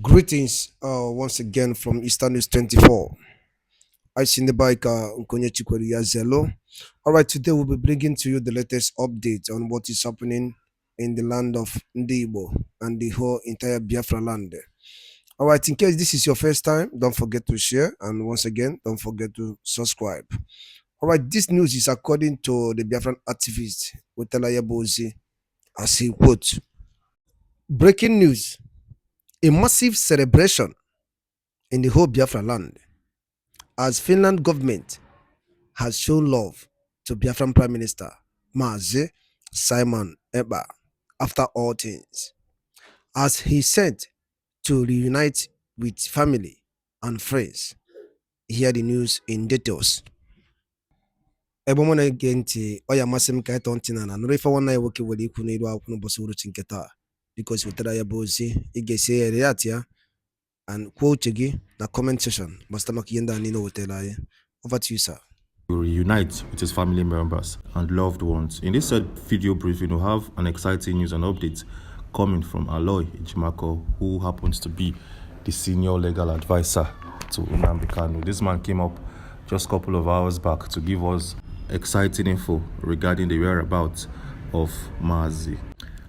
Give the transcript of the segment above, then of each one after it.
Greetings once again from Eastern News 24. I see the bike Nkonye Chikweri Yazelo. All right, today we'll be bringing to you the latest update on what is happening in the land of Ndibo and the whole entire Biafra land. All right, in case this is your first time, don't forget to share, and once again, don't forget to subscribe. All right, this news is according to the Biafran activist Wetala Bozi, as he quotes, breaking news, a massive celebration in the whole Biafra land as Finland government has shown love to Biafran Prime Minister Mazi Simon Ekpa after all things, as he said to reunite with family and friends. Hear the news in details. Ebomona genti oya masim ka tontina na nrifa wana ewoke wali ikwu n'iru akwụkwọ n'ụbọchị uruchi nke taa because wetara ya bụ ozi ị ga-esi ya react ya and kwuo uche gị na comment section gbasara maka ihe ndị a niile wetara anyị. Over to you, sir. To reunite with his family members and loved ones. In this video briefing, we'll have an exciting news and update coming from Aloy Ejimako, who happens to be the senior legal advisor to Nnamdi Kanu. This man came up just a couple of hours back to give us exciting info regarding the whereabouts of Mazi.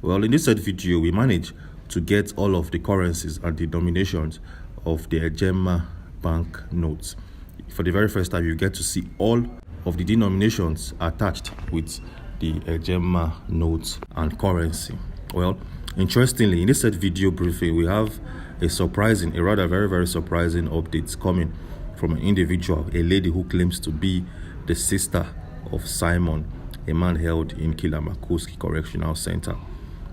Well, in this video, we managed to get all of the currencies and denominations of the Ejema bank notes. For the very first time, you get to see all of the denominations attached with the Ejema notes and currency. Well, interestingly, in this video briefing, we have a rather very surprising update coming from an individual, a lady who claims to be the sister of Simon, a man held in Kilamakoski Correctional Center.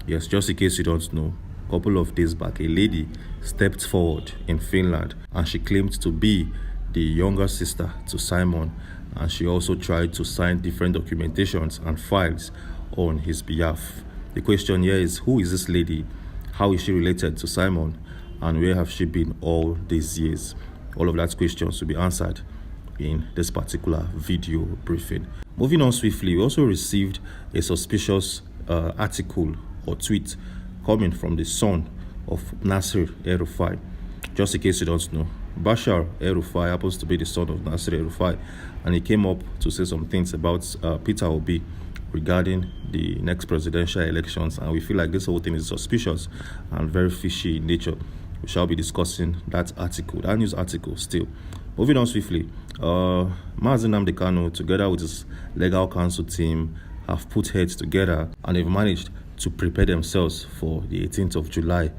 Yes, just in case you don't know, a couple of days back, a lady stepped forward in Finland and she claimed to be the younger sister to Simon, and she also tried to sign different documentations and files on his behalf. The question here is, who is this lady? How is she related to Simon? And where have she been all these years? All of that questions will be answered in this particular video briefing. Moving on swiftly, we also received a suspicious article or tweet coming from the son of Nasir El-Rufai. Just in case you don't know, Bashar El-Rufai happens to be the son of Nasir El-Rufai, and he came up to say some things about Peter Obi regarding the next presidential elections, and we feel like this whole thing is suspicious and very fishy in nature. We shall be discussing that news article still. Moving on swiftly, Mazi Nnamdi Kanu, together with his legal counsel team, have put heads together and they've managed to prepare themselves for the 18th of July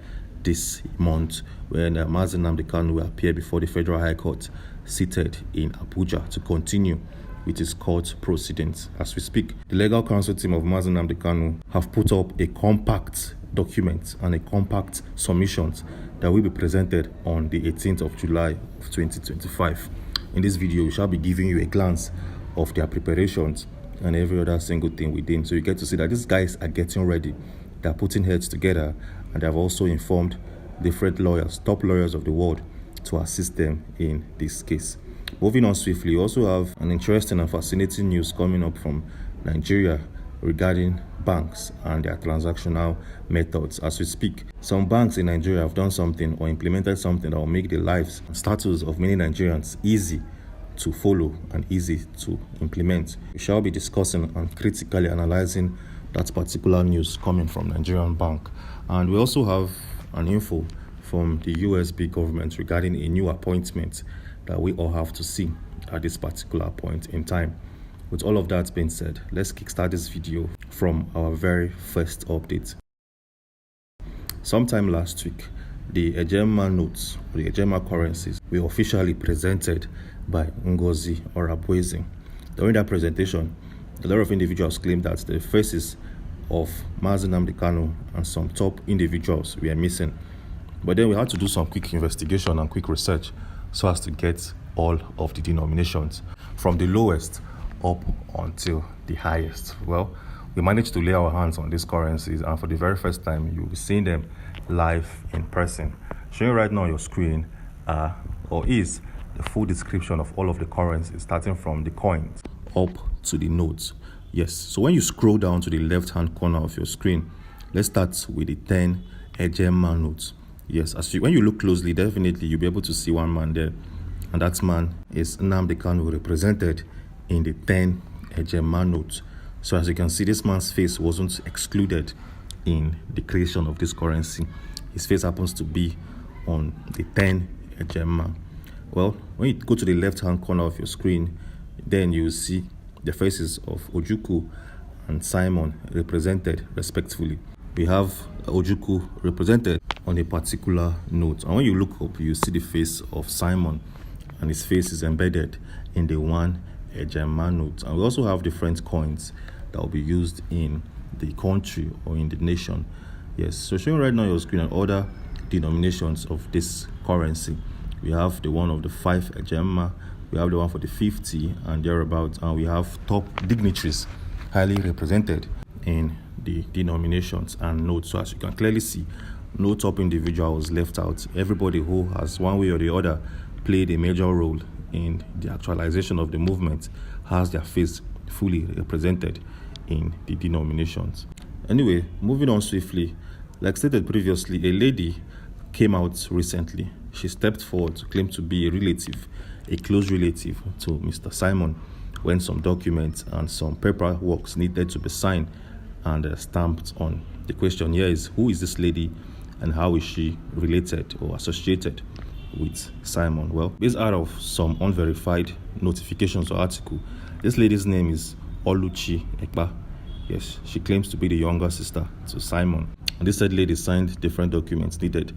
this month, when Mazi Nnamdi Kanu will appear before the Federal High Court seated in Abuja to continue with his court proceedings. As we speak, the legal counsel team of Mazi Nnamdi Kanu have put up a compact document and a compact submissions that will be presented on the 18th of July of 2025. In this video, we shall be giving you a glance of their preparations and every other single thing within, so you get to see that these guys are getting ready. They're putting heads together, and they have also informed different lawyers, top lawyers of the world, to assist them in this case. Moving on swiftly, we also have an interesting and fascinating news coming up from Nigeria regarding banks and their transactional methods. As we speak, some banks in Nigeria have done something or implemented something that will make the lives and status of many Nigerians easy to follow and easy to implement. We shall be discussing and critically analyzing that particular news coming from Nigerian bank. And we also have an info from the USB government regarding a new appointment that we all have to see at this particular point in time. With all of that being said, let's kickstart this video from our very first update. Sometime last week, the Ejema notes, the Ejema currencies, were officially presented by Ngozi Orabuezi. During that presentation, a lot of individuals claimed that the faces of Mazi Nnamdi Kanu and some top individuals were missing. But then we had to do some quick investigation and quick research so as to get all of the denominations from the lowest up until the highest. Well, we managed to lay our hands on these currencies, and for the very first time, you'll be seeing them live in person. Showing right now on your screen is the full description of all of the currencies, starting from the coins up to the notes. Yes, so when you scroll down to the left hand corner of your screen, let's start with the 10 Ejema notes. Yes, when you look closely, definitely you'll be able to see one man there, and that man is Nnamdi Kanu, represented in the 10 Ejema note. So as you can see, this man's face wasn't excluded in the creation of this currency. His face happens to be on the 10 Ejema. Well, when you go to the left-hand corner of your screen, then you will see the faces of Ojukwu and Simon represented respectively. We have Ojukwu represented on a particular note, and when you look up, you see the face of Simon, and his face is embedded in the 1 Ejema note. And we also have different coins that will be used in the country or in the nation. Yes, so showing right now on your screen and other denominations of this currency. We have the one of the 5 Ejema, we have the one for the 50 and thereabouts, and we have top dignitaries highly represented in the denominations and notes. So as you can clearly see, no top individual was left out. Everybody who has one way or the other played a major role in the actualization of the movement has their face fully represented in the denominations. Anyway, moving on swiftly, like stated previously, a lady came out recently. She stepped forward to claim to be a close relative to Mr. Simon, when some documents and some paperwork needed to be signed and stamped on. The question here is, who is this lady and how is she related or associated with Simon? Well, based out of some unverified notifications or article, this lady's name is Oluchi Ekpa. Yes, she claims to be the younger sister to Simon. And this said lady signed different documents needed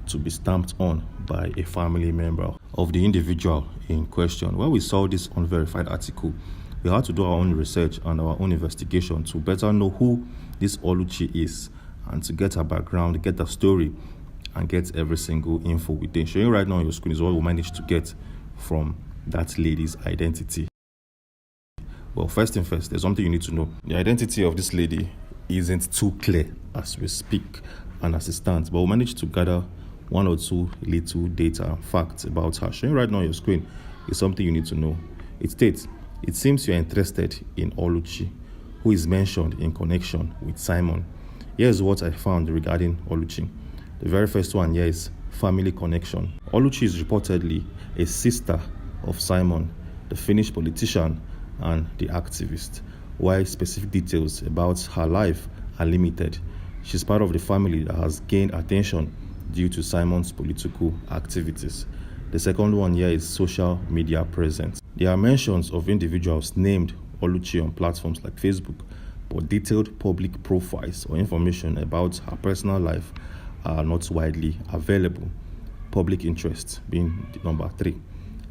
to be stamped on by a family member of the individual in question. When we saw this unverified article, we had to do our own research and our own investigation to better know who this Oluchi is and to get her background, get her story, and get every single info within. Showing right now on your screen is what we managed to get from that lady's identity. Well, first thing first, there's something you need to know. The identity of this lady isn't too clear as we speak and as it stands, but we managed to gather one or two little data and facts about her. Showing right now on your screen is something you need to know. It states, it seems you're interested in Oluchi, who is mentioned in connection with Simon. Here's what I found regarding Oluchi. The very first one here is family connection. Oluchi is reportedly a sister of Simon, the Finnish politician and the activist, while specific details about her life are limited. She's part of the family that has gained attention due to Simon's political activities. The second one here is social media presence. There are mentions of individuals named Oluchi on platforms like Facebook, but detailed public profiles or information about her personal life are not widely available. Public interest being the number 3.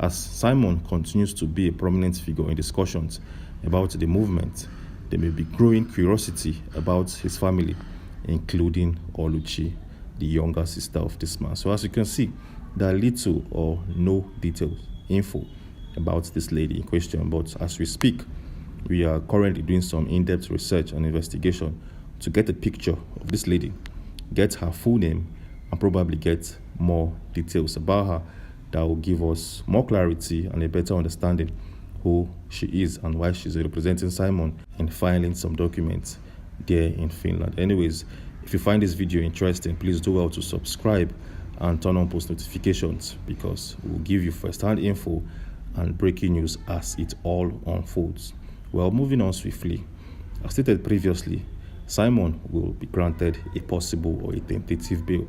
As Simon continues to be a prominent figure in discussions about the movement, there may be growing curiosity about his family, including Oluchi, the younger sister of this man. So as you can see, there are little or no details, info about this lady in question. But as we speak, we are currently doing some in-depth research and investigation to get a picture of this lady, get her full name, and probably get more details about her that will give us more clarity and a better understanding who she is and why she's representing Simon in filing some documents there in Finland. Anyways, if you find this video interesting, please do well to subscribe and turn on post notifications, because we'll give you first-hand info and breaking news as it all unfolds. Well, moving on swiftly, as stated previously, Simon will be granted a possible or a tentative bail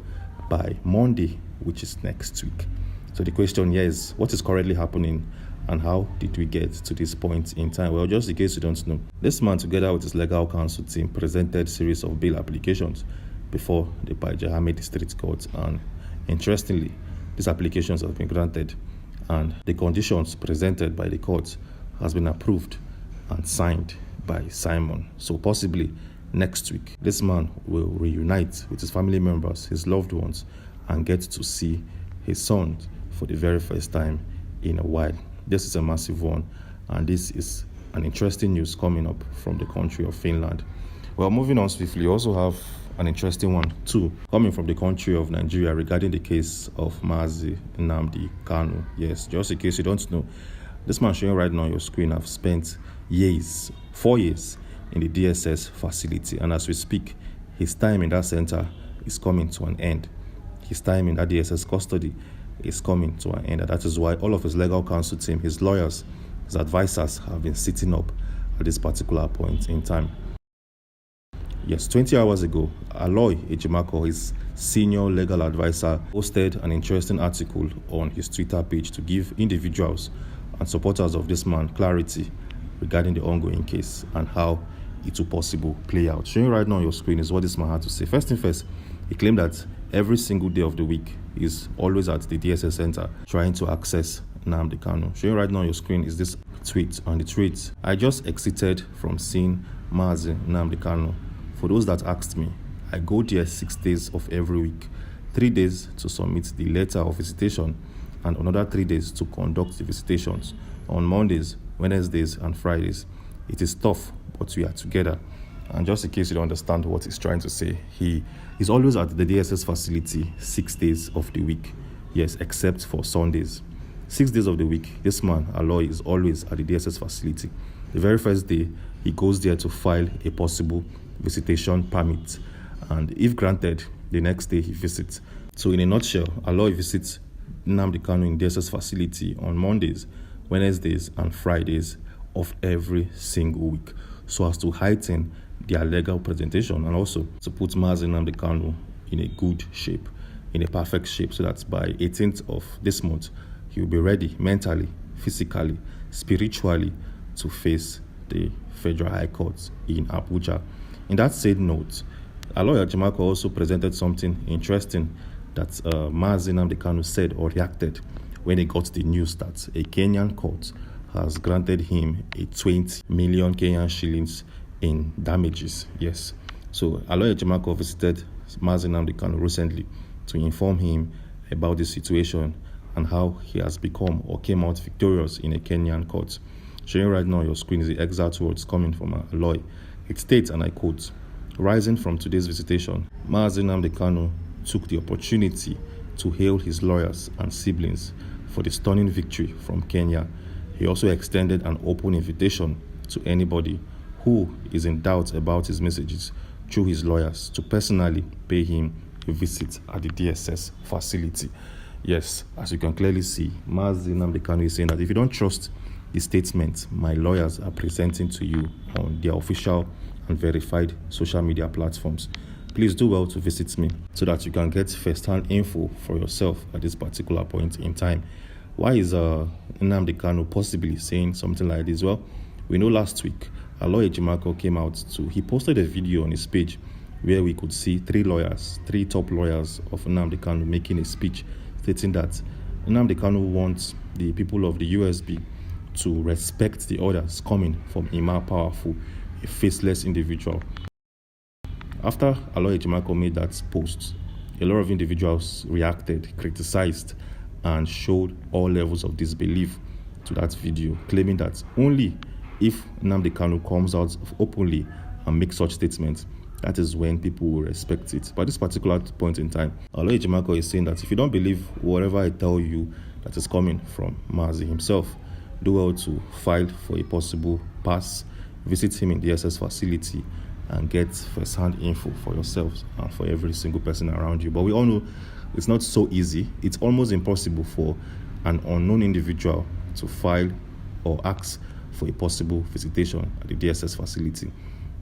by Monday, which is next week. So the question here is, what is currently happening and how did we get to this point in time? Well, just in case you don't know, this man, together with his legal counsel team, presented a series of bail applications before the Bajahame District Court, and interestingly, these applications have been granted and the conditions presented by the court has been approved and signed by Simon. So possibly next week, this man will reunite with his family members, his loved ones, and get to see his son for the very first time in a while. This is a massive one, and this is an interesting news coming up from the country of Finland. Well, moving on swiftly, we also have an interesting one too, coming from the country of Nigeria regarding the case of Mazi Nnamdi Kanu. Yes, just in case you don't know, this man showing right now on your screen have spent 4 years in the DSS facility, and as we speak, his time in that center is coming to an end. his time in that DSS custody is coming to an end. And that is why all of his legal counsel team, his lawyers, his advisors have been sitting up at this particular point in time. Yes, 20 hours ago, Aloy Ejimako, his senior legal advisor, posted an interesting article on his Twitter page to give individuals and supporters of this man clarity regarding the ongoing case and how it will possibly play out. Showing right now on your screen is what this man had to say. First thing first, he claimed that every single day of the week is always at the DSS center trying to access Nnamdi Kanu. Showing right now on your screen is this tweet. On the tweet, I just exited from seeing Mazi Nnamdi Kanu. For those that asked me, I go there 6 days of every week, 3 days to submit the letter of visitation and another 3 days to conduct the visitations on Mondays, Wednesdays and Fridays. It is tough, but we are together. And just in case you don't understand what he's trying to say, he is always at the DSS facility 6 days of the week. Yes, except for Sundays. 6 days of the week, this man, Aloy, is always at the DSS facility. The very first day, he goes there to file a possible visitation permit. And if granted, the next day he visits. So in a nutshell, Aloy visits Nnamdi Kanu in DSS facility on Mondays, Wednesdays and Fridays of every single week, so as to heighten their legal presentation and also to put Mazi Nnamdi Kanu in a good shape, in a perfect shape, so that by 18th of this month, he will be ready mentally, physically, spiritually to face the Federal High Court in Abuja. In that said note, Aloy Ejimako also presented something interesting that Mazi Nnamdi Kanu said or reacted when he got the news that a Kenyan court has granted him a 20 million Kenyan shillings in damages. Yes. So Aloy Ejimako visited Mazi Nnamdi Kanu recently to inform him about the situation and how he has become or came out victorious in a Kenyan court. Showing right now on your screen is the exact words coming from Aloy. It states, and I quote, "Rising from today's visitation, Mazi Nnamdi Kanu took the opportunity to hail his lawyers and siblings for the stunning victory from Kenya. He also extended an open invitation to anybody who is in doubt about his messages through his lawyers to personally pay him a visit at the DSS facility." Yes, as you can clearly see, Mazi Nnamdi Kanu is saying that if you don't trust the statement my lawyers are presenting to you on their official and verified social media platforms, please do well to visit me so that you can get first-hand info for yourself at this particular point in time. Why is Nnamdi Kanu possibly saying something like this? Well, we know last week Aloy Ejimako came out he posted a video on his page where we could see three top lawyers of Nnamdi Kanu making a speech stating that Nnamdi Kanu wants the people of the USB to respect the orders coming from Ima Powerful, a faceless individual. After Aloy Ejimako made that post, a lot of individuals reacted, criticized, and showed all levels of disbelief to that video, claiming that only if Nnamdi Kanu comes out openly and makes such statements, that is when people will respect it. But at this particular point in time, Aloy Ejimako is saying that if you don't believe whatever I tell you that is coming from Mazi himself, do well to file for a possible pass, visit him in the DSS facility, and get first-hand info for yourselves and for every single person around you. But we all know it's not so easy. It's almost impossible for an unknown individual to file or ask for a possible visitation at the DSS facility.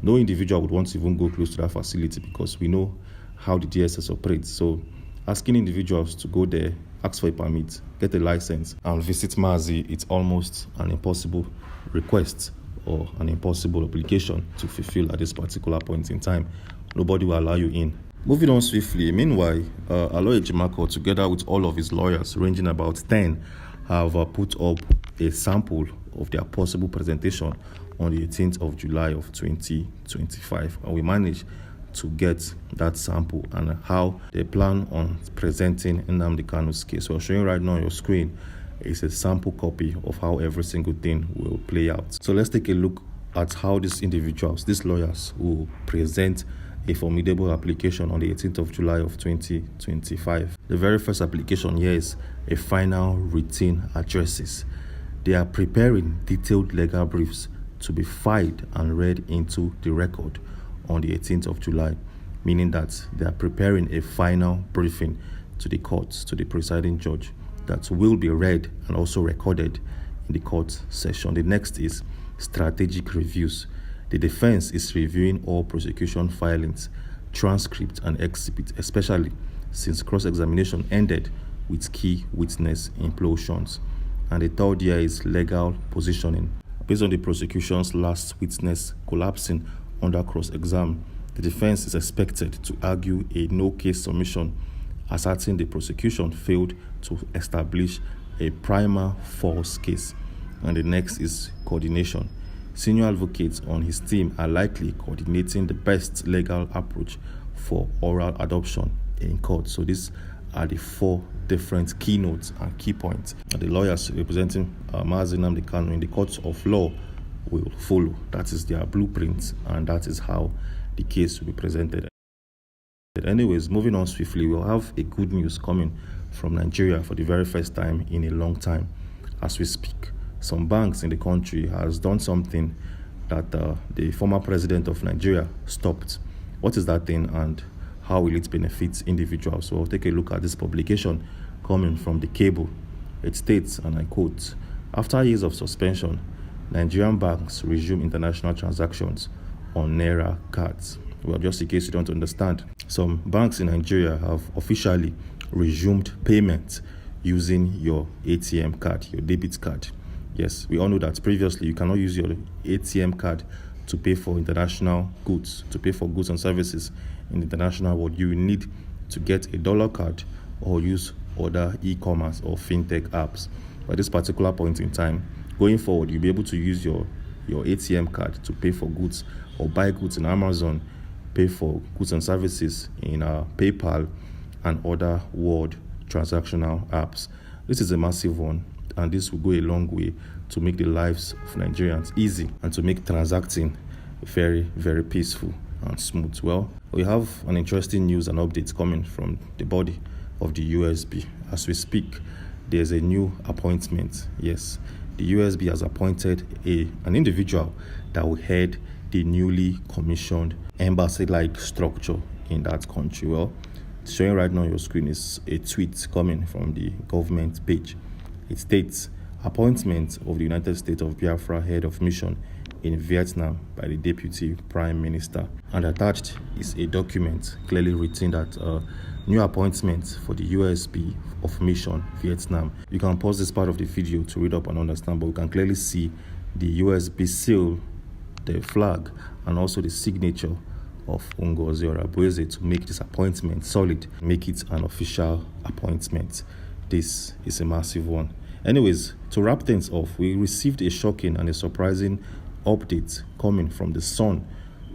No individual would want to even go close to that facility because we know how the DSS operates. So asking individuals to go there, ask for a permit, get a license, and visit Mazi, it's almost an impossible request or an impossible obligation to fulfill at this particular point in time. Nobody will allow you in. Moving on swiftly, meanwhile, Aloy Ejimako, together with all of his lawyers, ranging about 10, have put up a sample of their possible presentation on the 18th of July of 2025. And we managed to get that sample and how they plan on presenting Nnamdi Kanu's case. So I'm showing right now on your screen is a sample copy of how every single thing will play out. So let's take a look at how these individuals, these lawyers, will present a formidable application on the 18th of July of 2025. The very first application here is a final routine addresses. They are preparing detailed legal briefs to be filed and read into the record on the 18th of July, meaning that they are preparing a final briefing to the courts, to the presiding judge, that will be read and also recorded in the court session. The next is strategic reviews. The defense is reviewing all prosecution filings, transcripts, and exhibits, especially since cross-examination ended with key witness implosions. And the third year is legal positioning. Based on the prosecution's last witness collapsing under cross-exam, the defense is expected to argue a no-case submission, asserting the prosecution failed to establish a prima false case. And the next is coordination. Senior advocates on his team are likely coordinating the best legal approach for oral adoption in court. So these are the 4 different keynotes and key points that the lawyers representing Mazi Nnamdi Kanu in the courts of law will follow. That is their blueprint, and that is how the case will be presented. Anyways, moving on swiftly, we'll have a good news coming from Nigeria for the very first time in a long time. As we speak, some banks in the country has done something that the former president of Nigeria stopped. What is that thing, and how will it benefit individuals? So we'll take a look at this publication coming from the Cable. It states, and I quote, "After years of suspension, Nigerian banks resume international transactions on Naira cards." Well, just in case you don't understand, some banks in Nigeria have officially resumed payment using your ATM card, your debit card. Yes, we all know that previously you cannot use your ATM card to pay for international goods, to pay for goods and services in the international world. You need to get a dollar card or use other e-commerce or fintech apps. At this particular point in time, going forward, you'll be able to use your ATM card to pay for goods or buy goods in Amazon, pay for goods and services in PayPal and other world transactional apps. This is a massive one, and this will go a long way to make the lives of Nigerians easy and to make transacting very, very peaceful and smooth. Well, we have an interesting news and updates coming from the body of the USB. As we speak, there's a new appointment. Yes, the USB has appointed an individual that will head the newly commissioned embassy-like structure in that country. Well, showing right now on your screen is a tweet coming from the government page. It states, "Appointment of the United States of Biafra head of mission in Vietnam by the Deputy Prime Minister." And attached is a document clearly written that new appointment for the USB of mission Vietnam. You can pause this part of the video to read up and understand, but we can clearly see the USB seal, the flag, and also the signature of Ngozi Orabueze to make this appointment solid, make it an official appointment. This is a massive one. Anyways, to wrap things off, we received a shocking and a surprising update coming from the son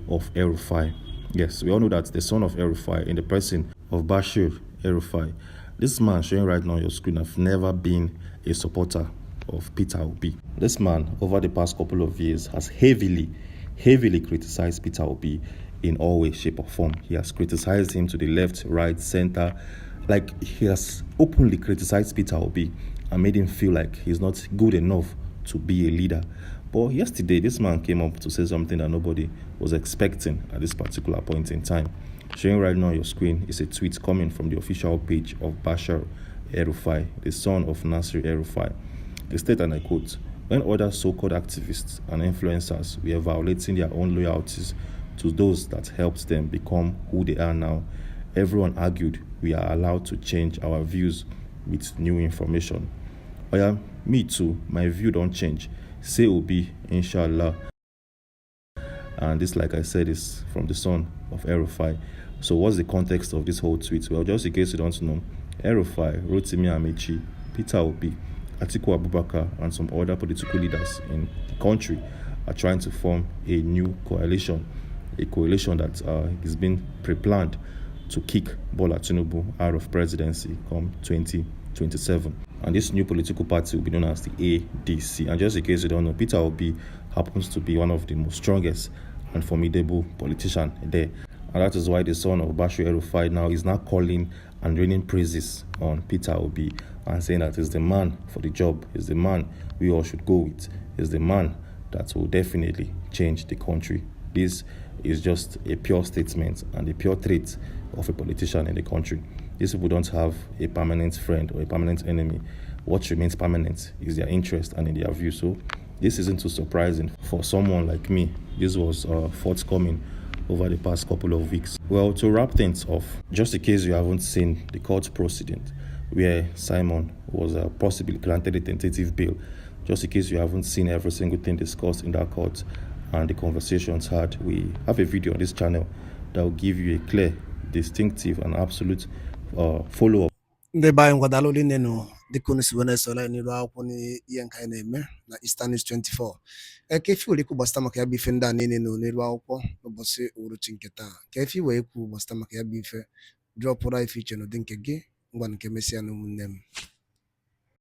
of El-Rufai. Yes, we all know that the son of El-Rufai, in the person of Bashir El-Rufai, this man showing right now on your screen, have never been a supporter of Peter Obi. This man, over the past couple of years, has heavily criticized Peter Obi in all way, shape, or form. He has criticized him to the left, right, center. Like, he has openly criticized Peter Obi and made him feel like he's not good enough to be a leader. But yesterday, this man came up to say something that nobody was expecting at this particular point in time. Showing right now on your screen is a tweet coming from the official page of Bashir El-Rufai, the son of Nasir El-Rufai. They state, and I quote, "When other so-called activists and influencers were violating their own loyalties to those that helped them become who they are now, everyone argued we are allowed to change our views with new information. Oh yeah, me too, my view don't change. Say Obi, inshallah." And this, like I said, is from the son of El-Rufai. So what's the context of this whole tweet? Well, just in case you don't know, El-Rufai, Rotimi Amechi, Peter Obi, Atiku Abubakar, and some other political leaders in the country are trying to form a new coalition, a coalition that is being pre-planned to kick Bola Tinubu out of presidency come 2027. And this new political party will be known as the ADC. And just in case you don't know, Peter Obi happens to be one of the most strongest and formidable politicians there. And that is why the son of Bashir El-Rufai now is now calling and raining praises on Peter Obi and saying that he's the man for the job, he's the man we all should go with, he's the man that will definitely change the country. This is just a pure statement and a pure trait of a politician in the country. These people don't have a permanent friend or a permanent enemy. What remains permanent is their interest and in their view. So this isn't too surprising for someone like me. This was forthcoming over the past couple of weeks. Well, to wrap things off, just in case you haven't seen the court proceeding where Simon was possibly granted a tentative bail, just in case you haven't seen every single thing discussed in that court and the conversations had, we have a video on this channel that will give you a clear, distinctive, and absolute follow-up. Ndị be anyị ngwadalụ line nụ dịka unu si wee na-esola anyị n'iru akwụkwọ n'ihe nke anyị na-eme na Eastern News 24. Ka efi were ikwu gbasịta maka ya bụ ife ndị a niile nọ n'iru akwụkwọ n'ụbọchị uhuruchi nke taa. Ka efi wee ikwu gbasịta maka ya bụ ife drọpụrụ ife iche n'ụdị nke gị ngwa nke mesịa na ụmụnne m.